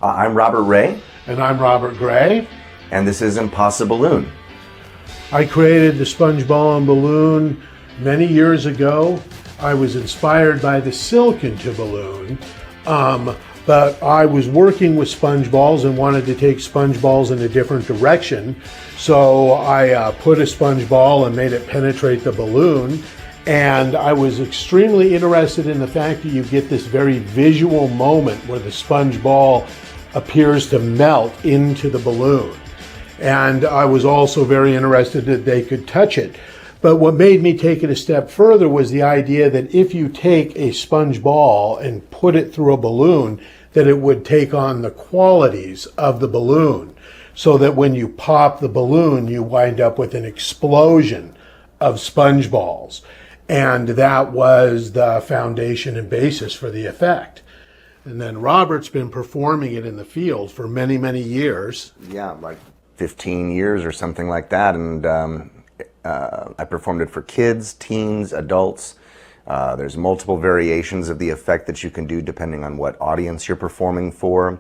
I'm Robert Ray. And I'm Robert Gray. And this is ImpossiBalloon. I created the sponge ball and balloon many years ago. I was inspired by the silk into balloon, but I was working with sponge balls and wanted to take sponge balls in a different direction. So I put a sponge ball and made it penetrate the balloon. And I was extremely interested in the fact that you get this very visual moment where the sponge ball appears to melt into the balloon. And I was also very interested that they could touch it. But what made me take it a step further was the idea that if you take a sponge ball and put it through a balloon, that it would take on the qualities of the balloon, so that when you pop the balloon, you wind up with an explosion of sponge balls. And that was the foundation and basis for the effect. And then Robert's been performing it in the field for many, many years. Yeah, like 15 years or something like that. And I performed it for kids, teens, adults. There's multiple variations of the effect that you can do depending on what audience you're performing for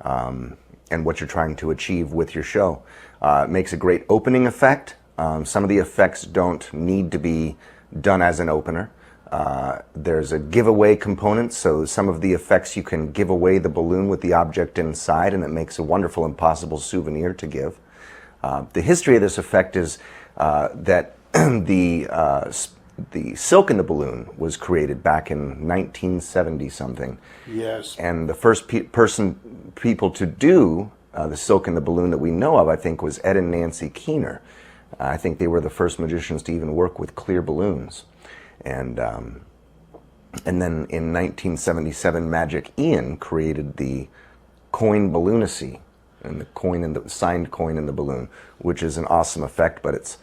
and what you're trying to achieve with your show. It makes a great opening effect. Some of the effects don't need to be done as an opener. There's a giveaway component, so some of the effects you can give away the balloon with the object inside, and it makes a wonderful impossible souvenir to give. The history of this effect is that the silk in the balloon was created back in 1970 something. Yes. And the first people to do the silk in the balloon that we know of, I think, was Ed and Nancy Keener. I think they were the first magicians to even work with clear balloons. And then in 1977, Magic Ian created the coin balloonacy, and the coin in the signed coin in the balloon, which is an awesome effect, but it's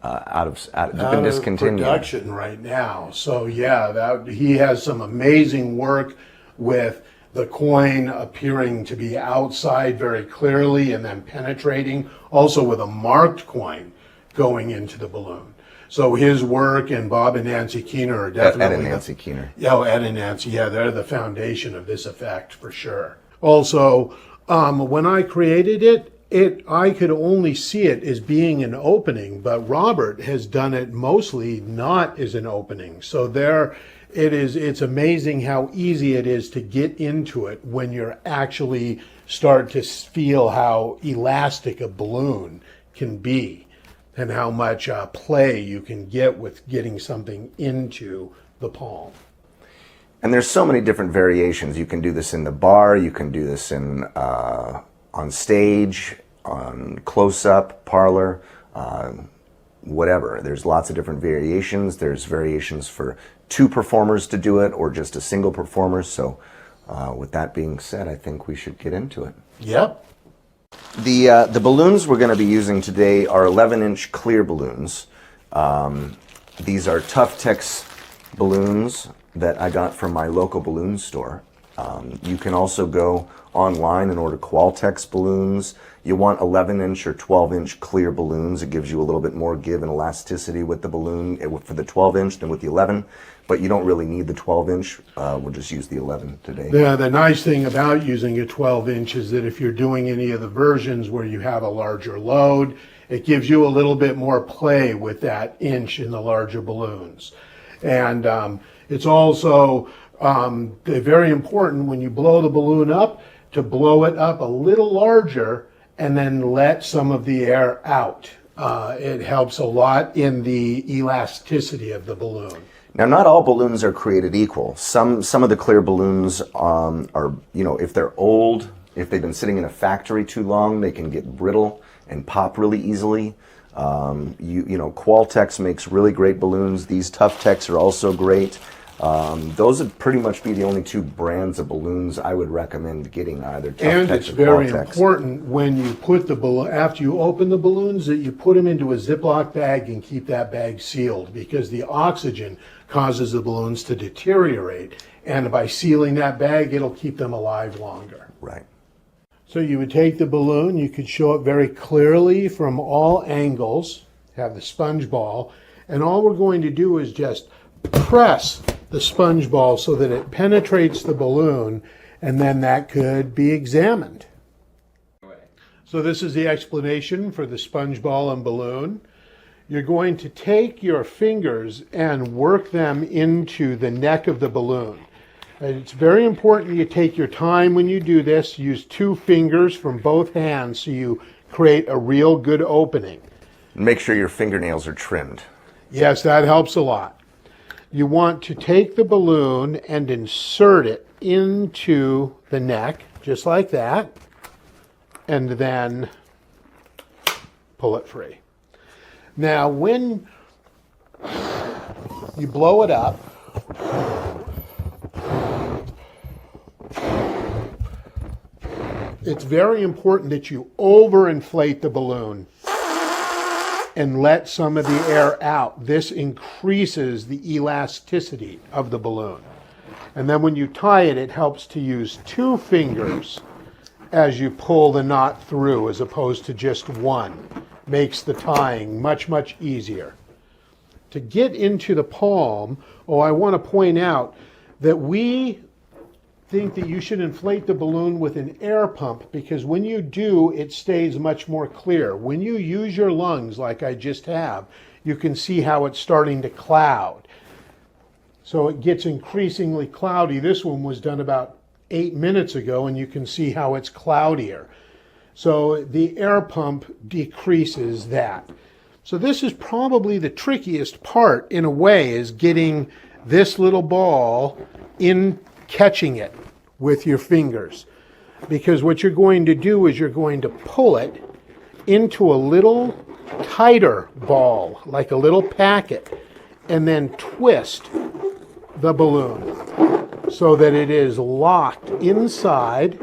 been discontinued. Production right now. So yeah, he has some amazing work with the coin appearing to be outside very clearly and then penetrating, also with a marked coin going into the balloon. So his work and Bob and Nancy Keener are definitely... Ed and Nancy Keener. Yeah, Ed and Nancy, yeah, they're the foundation of this effect for sure. Also, when I created it, I could only see it as being an opening, but Robert has done it mostly not as an opening. So it's amazing how easy it is to get into it when you're actually start to feel how elastic a balloon can be, and how much play you can get with getting something into the palm. And there's so many different variations. You can do this in the bar, you can do this in on stage, on close-up, parlor, whatever. There's lots of different variations. There's variations for two performers to do it or just a single performer. So with that being said, I think we should get into it. Yep. The balloons we're going to be using today are 11-inch clear balloons. These are Tough-Tex balloons that I got from my local balloon store. You can also go online and order Qualtex balloons. You want 11-inch or 12-inch clear balloons. It gives you a little bit more give and elasticity with the balloon for the 12-inch than with the 11, but you don't really need the 12-inch. We'll just use the 11 today. Yeah, the nice thing about using a 12-inch is that if you're doing any of the versions where you have a larger load, it gives you a little bit more play with that inch in the larger balloons. And it's also very important when you blow the balloon up to blow it up a little larger and then let some of the air out. It helps a lot in the elasticity of the balloon. Now, not all balloons are created equal. Some of the clear balloons are, if they're old, if they've been sitting in a factory too long, they can get brittle and pop really easily. Qualtex makes really great balloons. These Tough-Tex are also great. Those would pretty much be the only two brands of balloons I would recommend getting, either Tough-Tex or Qualtex. And it's very important when you put the balloon, after you open the balloons, that you put them into a Ziploc bag and keep that bag sealed, because the oxygen causes the balloons to deteriorate. And by sealing that bag, it'll keep them alive longer. Right. So you would take the balloon, you could show it very clearly from all angles, have the sponge ball, and all we're going to do is just press the sponge ball so that it penetrates the balloon and then that could be examined. So this is the explanation for the sponge ball and balloon. You're going to take your fingers and work them into the neck of the balloon. And it's very important you take your time when you do this. Use 2 fingers from both hands so you create a real good opening. Make sure your fingernails are trimmed. Yes, that helps a lot. You want to take the balloon and insert it into the neck, just like that, and then pull it free. Now, when you blow it up, it's very important that you overinflate the balloon and let some of the air out. This increases the elasticity of the balloon. And then when you tie it, it helps to use 2 fingers as you pull the knot through as opposed to just 1. Makes the tying much, much easier. To get into the palm, I want to point out that we think that you should inflate the balloon with an air pump, because when you do, it stays much more clear. When you use your lungs like I just have, you can see how it's starting to cloud. So it gets increasingly cloudy. This one was done about 8 minutes ago, and you can see how it's cloudier. So the air pump decreases that. So this is probably the trickiest part in a way, is getting this little ball in, catching it with your fingers. Because what you're going to do is you're going to pull it into a little tighter ball, like a little packet, and then twist the balloon so that it is locked inside.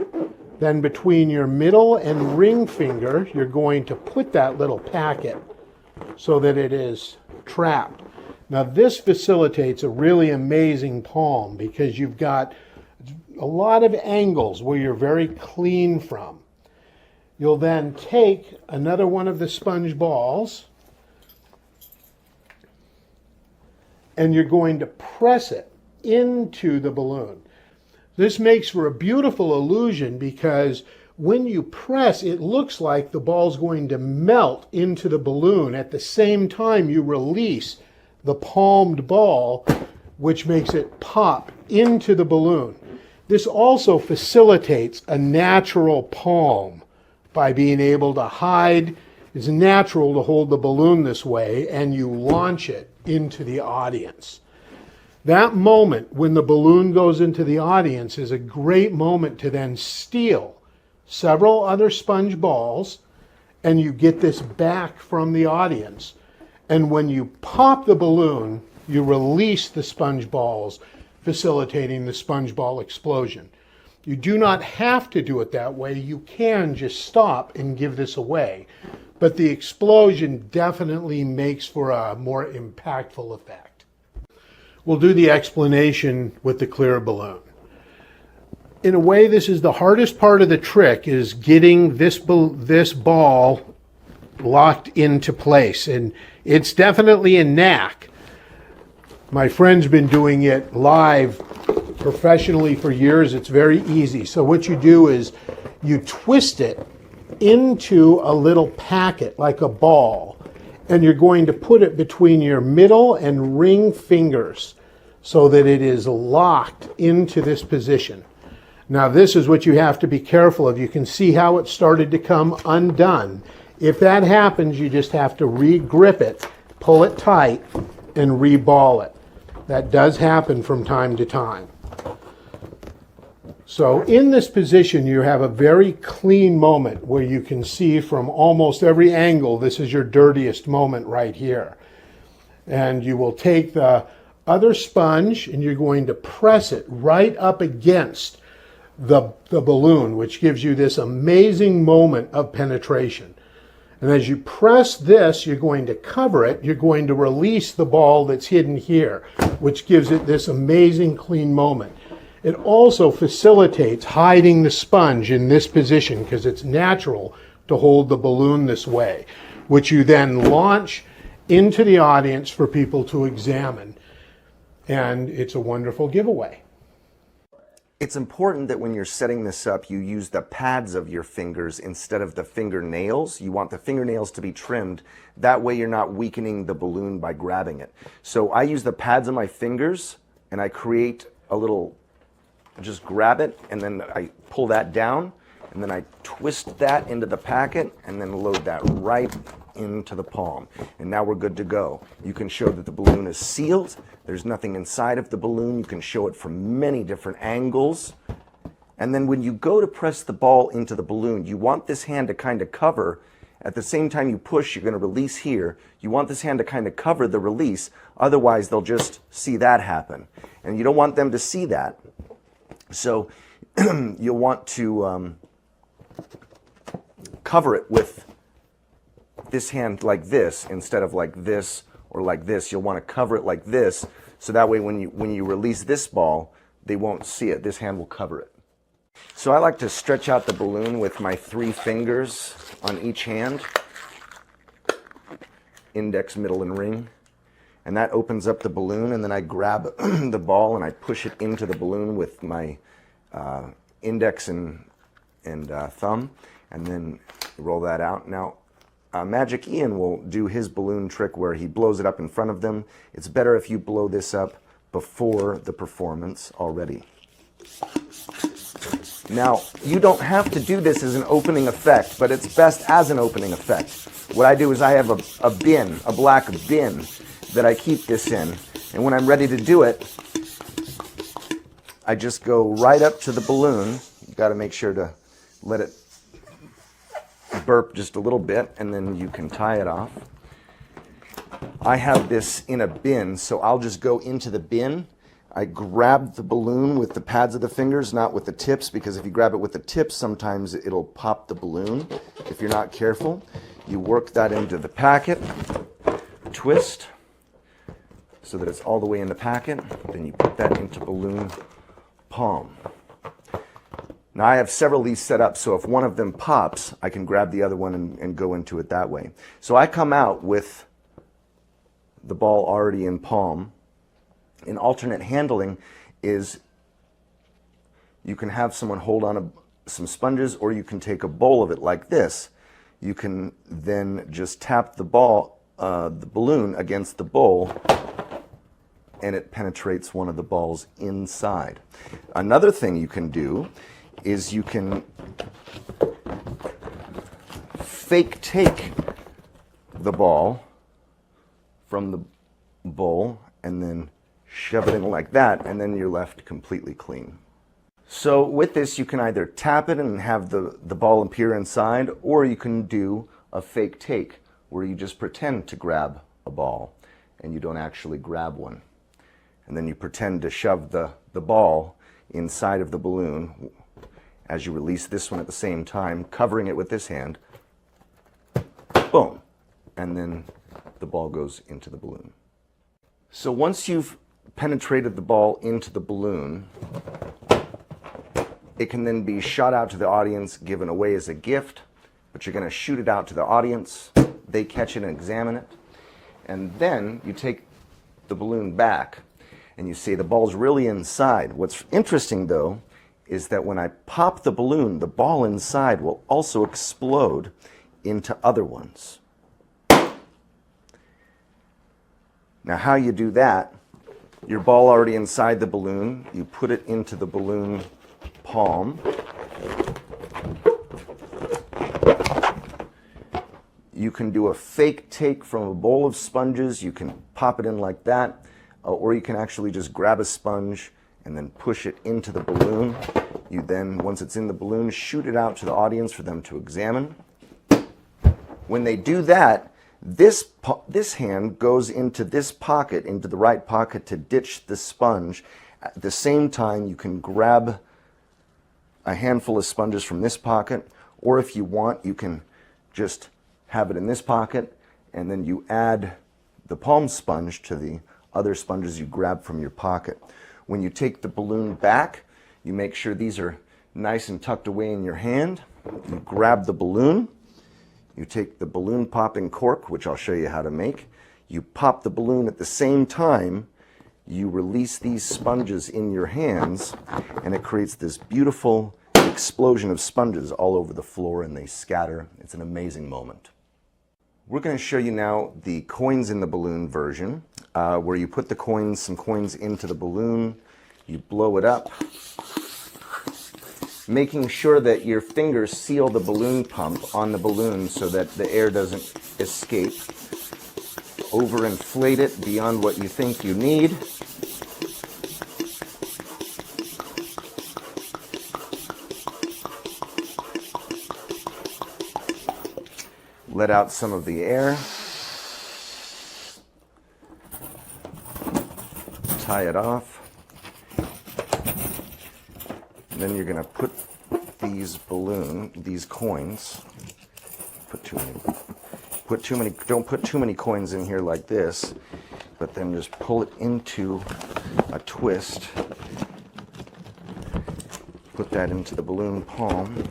Then between your middle and ring finger, you're going to put that little packet so that it is trapped. Now this facilitates a really amazing palm because you've got a lot of angles where you're very clean from. You'll then take another one of the sponge balls and you're going to press it into the balloon. This makes for a beautiful illusion because when you press, it looks like the ball's going to melt into the balloon. At the same time, you release the palmed ball, which makes it pop into the balloon. This also facilitates a natural palm by being able to hide. It's natural to hold the balloon this way, and you launch it into the audience. That moment when the balloon goes into the audience is a great moment to then steal several other sponge balls, and you get this back from the audience. And when you pop the balloon, you release the sponge balls, facilitating the sponge ball explosion. You do not have to do it that way. You can just stop and give this away. But the explosion definitely makes for a more impactful effect. We'll do the explanation with the clear balloon. In a way, this is the hardest part of the trick, is getting this ball locked into place. And it's definitely a knack. My friend's been doing it live professionally for years. It's very easy. So what you do is you twist it into a little packet like a ball, and you're going to put it between your middle and ring fingers so that it is locked into this position. Now this is what you have to be careful of. You can see how it started to come undone. If that happens, you just have to re-grip it, pull it tight, and re-ball it. That does happen from time to time. So in this position, you have a very clean moment where you can see from almost every angle, this is your dirtiest moment right here. And you will take the other sponge and you're going to press it right up against the balloon, which gives you this amazing moment of penetration. And as you press this, you're going to cover it. You're going to release the ball that's hidden here, which gives it this amazing clean moment. It also facilitates hiding the sponge in this position because it's natural to hold the balloon this way, which you then launch into the audience for people to examine. And it's a wonderful giveaway. It's important that when you're setting this up, you use the pads of your fingers instead of the fingernails. You want the fingernails to be trimmed. That way you're not weakening the balloon by grabbing it. So I use the pads of my fingers and I create a little, just grab it and then I pull that down and then I twist that into the packet and then load that right into the palm. And now we're good to go. You can show that the balloon is sealed. There's nothing inside of the balloon. You can show it from many different angles. And then when you go to press the ball into the balloon, you want this hand to kind of cover. At the same time you push, you're going to release here. You want this hand to kind of cover the release. Otherwise, they'll just see that happen. And you don't want them to see that. So you'll want to cover it with this hand like this instead of like this or like this. You'll want to cover it like this, so that way when you release this ball, they won't see it. This hand will cover it. So I like to stretch out the balloon with my 3 fingers on each hand, index, middle, and ring. And that opens up the balloon, and then I grab the ball and I push it into the balloon with my index and thumb, and then roll that out. Now, Magic Ian will do his balloon trick where he blows it up in front of them. It's better if you blow this up before the performance already. Now, you don't have to do this as an opening effect, but it's best as an opening effect. What I do is I have a bin, a black bin, that I keep this in. And when I'm ready to do it, I just go right up to the balloon. You've got to make sure to let it burp just a little bit, and then you can tie it off. I have this in a bin, so I'll just go into the bin. I grab the balloon with the pads of the fingers, not with the tips, because if you grab it with the tips, sometimes it'll pop the balloon if you're not careful. You work that into the packet, twist so that it's all the way in the packet, then you put that into balloon palm. Now I have several of these set up, so if one of them pops, I can grab the other one and go into it that way. So I come out with the ball already in palm. An alternate handling is you can have someone hold on some sponges, or you can take a bowl of it like this. You can then just tap the balloon against the bowl, and it penetrates one of the balls inside. Another thing you can do is you can fake take the ball from the bowl and then shove it in like that, and then you're left completely clean. So with this, you can either tap it and have the ball appear inside, or you can do a fake take where you just pretend to grab a ball and you don't actually grab one. And then you pretend to shove the ball inside of the balloon as you release this one at the same time, covering it with this hand. Boom. And then the ball goes into the balloon. So once you've penetrated the ball into the balloon, it can then be shot out to the audience, given away as a gift, but you're going to shoot it out to the audience. They catch it and examine it. And then you take the balloon back and you see the ball's really inside. What's interesting, though, is that when I pop the balloon, the ball inside will also explode into other ones. Now, how you do that, your ball already inside the balloon, you put it into the balloon palm. You can do a fake take from a bowl of sponges. You can pop it in like that, or you can actually just grab a sponge and then push it into the balloon. You then, once it's in the balloon, shoot it out to the audience for them to examine. When they do that, this hand goes into this pocket, into the right pocket, to ditch the sponge. At the same time, you can grab a handful of sponges from this pocket, or if you want, you can just have it in this pocket, and then you add the palm sponge to the other sponges you grab from your pocket. When you take the balloon back, you make sure these are nice and tucked away in your hand. You grab the balloon. You take the balloon popping cork, which I'll show you how to make. You pop the balloon at the same time. you release these sponges in your hands, and it creates this beautiful explosion of sponges all over the floor, and they scatter. It's an amazing moment. We're going to show you now the coins in the balloon version, where you put some coins into the balloon, you blow it up, making sure that your fingers seal the balloon pump on the balloon so that the air doesn't escape. Overinflate it beyond what you think you need. Let out some of the air. Tie it off. And then you're going to put these coins, don't put too many coins in here like this, but then just pull it into a twist. Put that into the balloon palm.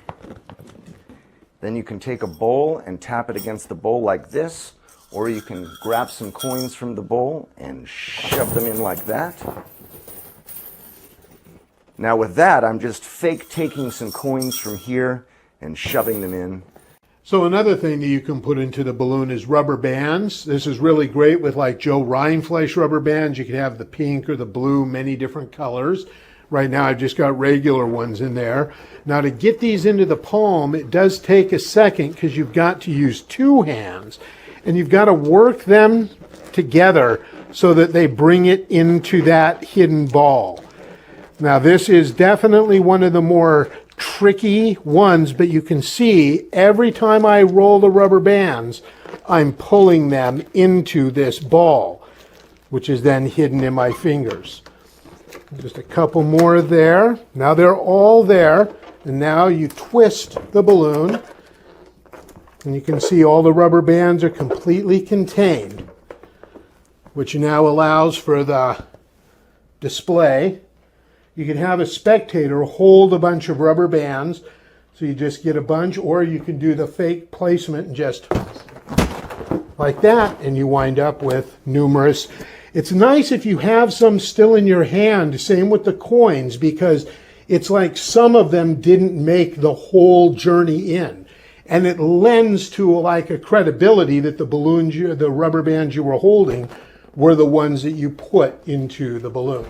Then you can take a bowl and tap it against the bowl like this, or you can grab some coins from the bowl and shove them in like that. Now with that, I'm just fake taking some coins from here and shoving them in. So another thing that you can put into the balloon is rubber bands. This is really great with like Joe Rindfleisch rubber bands. You can have the pink or the blue, many different colors. Right now I've just got regular ones in there. Now to get these into the palm, it does take a second because you've got to use two hands and you've got to work them together so that they bring it into that hidden ball. Now this is definitely one of the more tricky ones, but you can see every time I roll the rubber bands, I'm pulling them into this ball, which is then hidden in my fingers. Just a couple more there. Now they're all there, and now you twist the balloon, and you can see all the rubber bands are completely contained, which now allows for the display. You can have a spectator hold a bunch of rubber bands, so you just get a bunch, or you can do the fake placement and just like that, and you wind up with numerous. It's nice if you have some still in your hand, same with the coins, because it's like some of them didn't make the whole journey in. And it lends to like a credibility that the balloons, the rubber bands you were holding were the ones that you put into the balloon.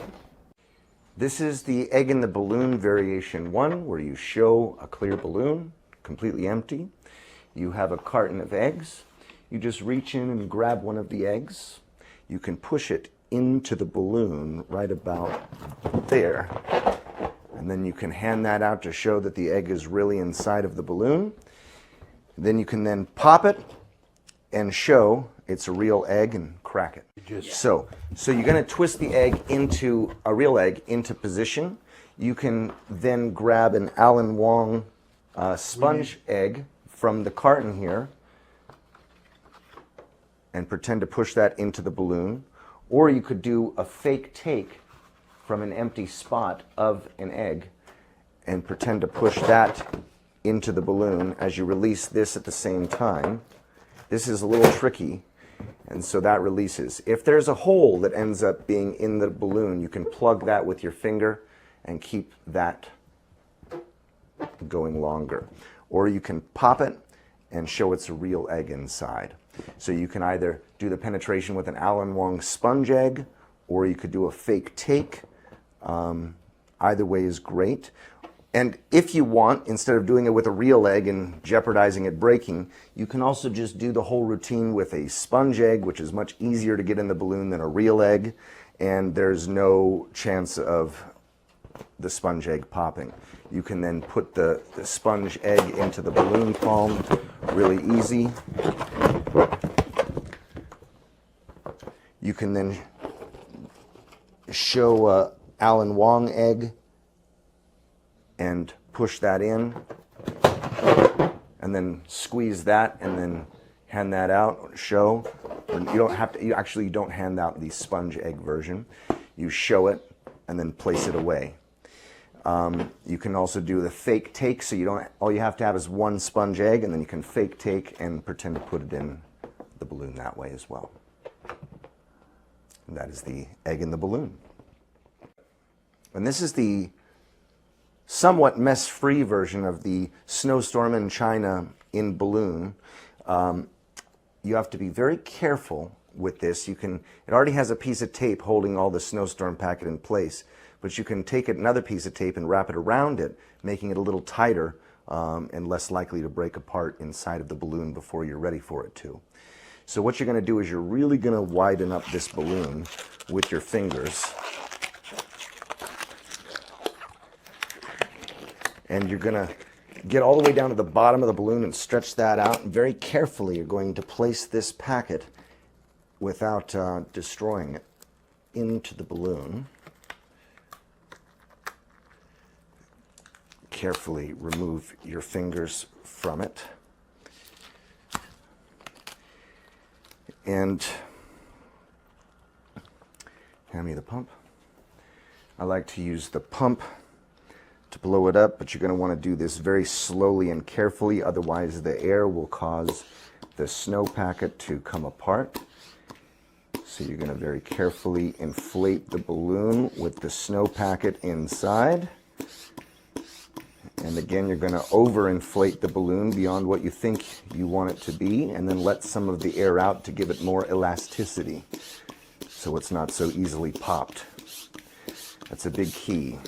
This is the egg in the balloon variation 1, where you show a clear balloon, completely empty. You have a carton of eggs. You just reach in and grab one of the eggs. You can push it into the balloon right about there. And then you can hand that out to show that the egg is really inside of the balloon. Then you can then pop it and show it's a real egg and crack it. So you're going to twist the egg into a real egg into position. You can then grab an Alan Wong sponge egg from the carton here and pretend to push that into the balloon. Or you could do a fake take from an empty spot of an egg and pretend to push that into the balloon as you release this at the same time. This is a little tricky, and so that releases. If there's a hole that ends up being in the balloon, you can plug that with your finger and keep that going longer. Or you can pop it and show it's a real egg inside. So you can either do the penetration with an Alan Wong sponge egg, or you could do a fake take. Either way is great. And if you want, instead of doing it with a real egg and jeopardizing it breaking, you can also just do the whole routine with a sponge egg, which is much easier to get in the balloon than a real egg, and there's no chance of the sponge egg popping. You can then put the sponge egg into the balloon palm, really easy. You can then show a Alan Wong egg and push that in, and then squeeze that, and then hand that out, show. And you don't have to, you don't hand out the sponge egg version. You show it and then place it away. You can also do the fake take, so all you have to have is one sponge egg, and then you can fake take and pretend to put it in the balloon that way as well. And that is the egg in the balloon. And this is the somewhat mess-free version of the snowstorm in China in balloon. You have to be very careful with this. It already has a piece of tape holding all the snowstorm packet in place, but you can take another piece of tape and wrap it around it, making it a little tighter and less likely to break apart inside of the balloon before you're ready for it to. So what you're going to do is you're really going to widen up this balloon with your fingers. And you're going to get all the way down to the bottom of the balloon and stretch that out. And very carefully, you're going to place this packet without destroying it into the balloon. Carefully remove your fingers from it. And hand me the pump. I like to use the pump to blow it up, but you're going to want to do this very slowly and carefully, otherwise the air will cause the snow packet to come apart. So you're going to very carefully inflate the balloon with the snow packet inside. And again, you're going to overinflate the balloon beyond what you think you want it to be, and then let some of the air out to give it more elasticity so it's not so easily popped. That's a big key.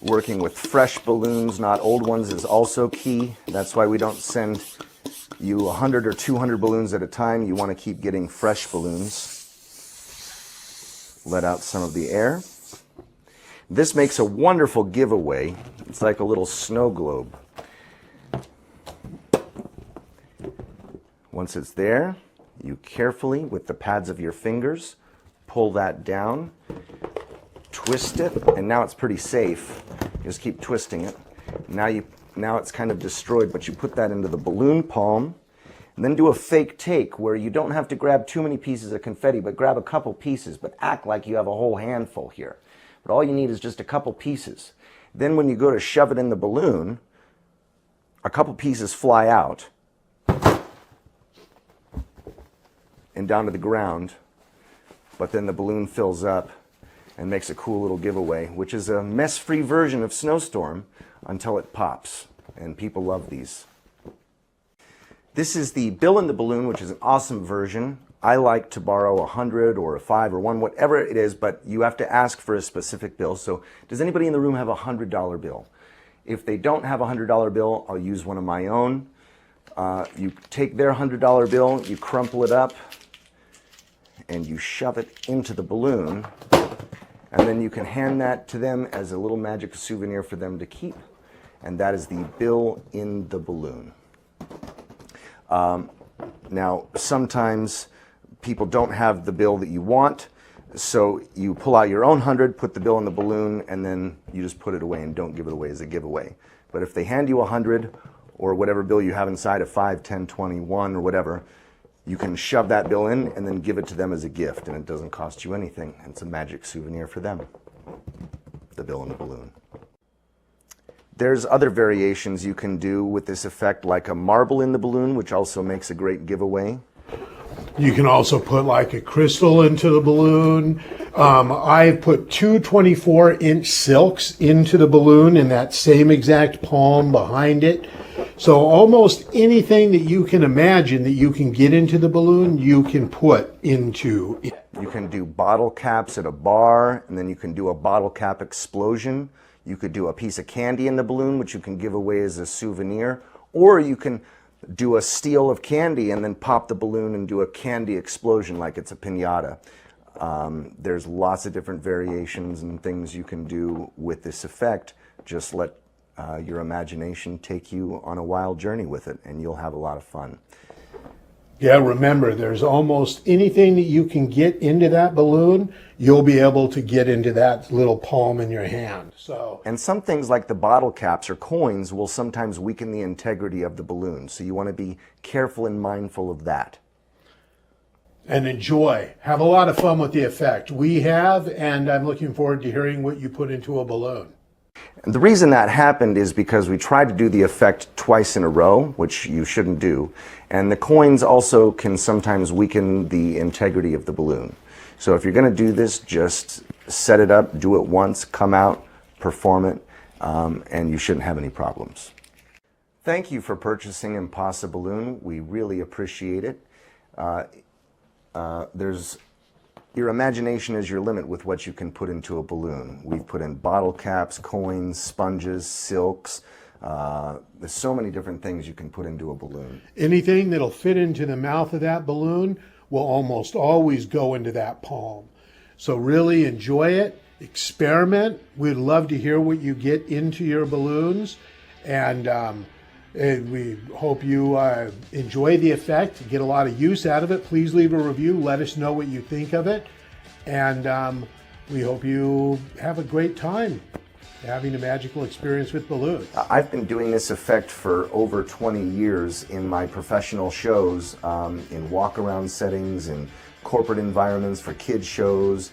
Working with fresh balloons, not old ones, is also key. That's why we don't send you 100 or 200 balloons at a time. You want to keep getting fresh balloons. Let out some of the air. This makes a wonderful giveaway. It's like a little snow globe. Once it's there, you carefully, with the pads of your fingers, pull that down, twist it, and now it's pretty safe. Just keep twisting it. Now it's kind of destroyed, but you put that into the balloon palm, and then do a fake take where you don't have to grab too many pieces of confetti, but grab a couple pieces, but act like you have a whole handful here. But all you need is just a couple pieces. Then when you go to shove it in the balloon, a couple pieces fly out and down to the ground, but then the balloon fills up and makes a cool little giveaway, which is a mess-free version of Snowstorm until it pops, and people love these. This is the Bill in the Balloon, which is an awesome version. I like to borrow 100 or a 5 or 1, whatever it is, but you have to ask for a specific bill. So does anybody in the room have a $100 bill? If they don't have a $100 bill, I'll use one of my own. You take their $100 bill, you crumple it up, and you shove it into the balloon, and then you can hand that to them as a little magic souvenir for them to keep. And that is the Bill in the Balloon. Now, sometimes people don't have the bill that you want, so you pull out your own 100, put the bill in the balloon, and then you just put it away and don't give it away as a giveaway. But if they hand you 100 or whatever bill you have inside, a 5, 10, 20, 1, or whatever, you can shove that bill in and then give it to them as a gift, and it doesn't cost you anything. It's a magic souvenir for them. The Bill in the Balloon. There's other variations you can do with this effect, like a marble in the balloon, which also makes a great giveaway. You can also put like a crystal into the balloon. I've put two 24-inch silks into the balloon in that same exact palm behind it. So almost anything that you can imagine that you can get into the balloon, you can put into it. You can do bottle caps at a bar, and then you can do a bottle cap explosion. You could do a piece of candy in the balloon, which you can give away as a souvenir, or you can do a steal of candy and then pop the balloon and do a candy explosion like it's a piñata. There's lots of different variations and things you can do with this effect. Just let your imagination take you on a wild journey with it, and you'll have a lot of fun. Yeah, remember, there's almost anything that you can get into that balloon, you'll be able to get into that little palm in your hand. And some things like the bottle caps or coins will sometimes weaken the integrity of the balloon. So you want to be careful and mindful of that. And enjoy. Have a lot of fun with the effect. We have, and I'm looking forward to hearing what you put into a balloon. And the reason that happened is because we tried to do the effect twice in a row, which you shouldn't do. And the coins also can sometimes weaken the integrity of the balloon. So if you're going to do this, just set it up, do it once, come out, perform it, and you shouldn't have any problems. Thank you for purchasing ImpossiBalloon. We really appreciate it. Your imagination is your limit with what you can put into a balloon. We've put in bottle caps, coins, sponges, silks. There's so many different things you can put into a balloon. Anything that'll fit into the mouth of that balloon will almost always go into that palm. So really enjoy it, experiment. We'd love to hear what you get into your balloons, and we hope you enjoy the effect, get a lot of use out of it. Please leave a review, let us know what you think of it, and we hope you have a great time having a magical experience with balloons. I've been doing this effect for over 20 years in my professional shows, in walk-around settings, in corporate environments, for kids shows,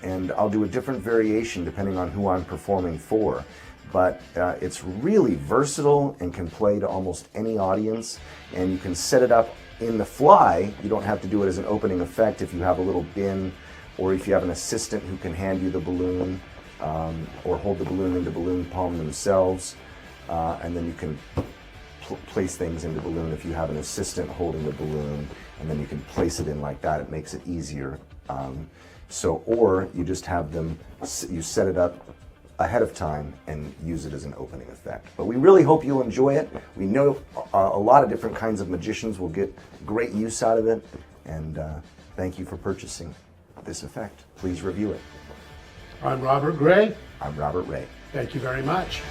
and I'll do a different variation depending on who I'm performing for. But it's really versatile and can play to almost any audience, and you can set it up in the fly. You don't have to do it as an opening effect if you have a little bin, or if you have an assistant who can hand you the balloon, or hold the balloon into balloon palm themselves, and then you can place things into balloon if you have an assistant holding the balloon, and then you can place it in like that. It makes it easier. Or you just have them, you set it up ahead of time and use it as an opening effect. But we really hope you'll enjoy it. We know a lot of different kinds of magicians will get great use out of it, and thank you for purchasing this effect. Please review it. I'm Robert Gray. I'm Robert Ray. Thank you very much.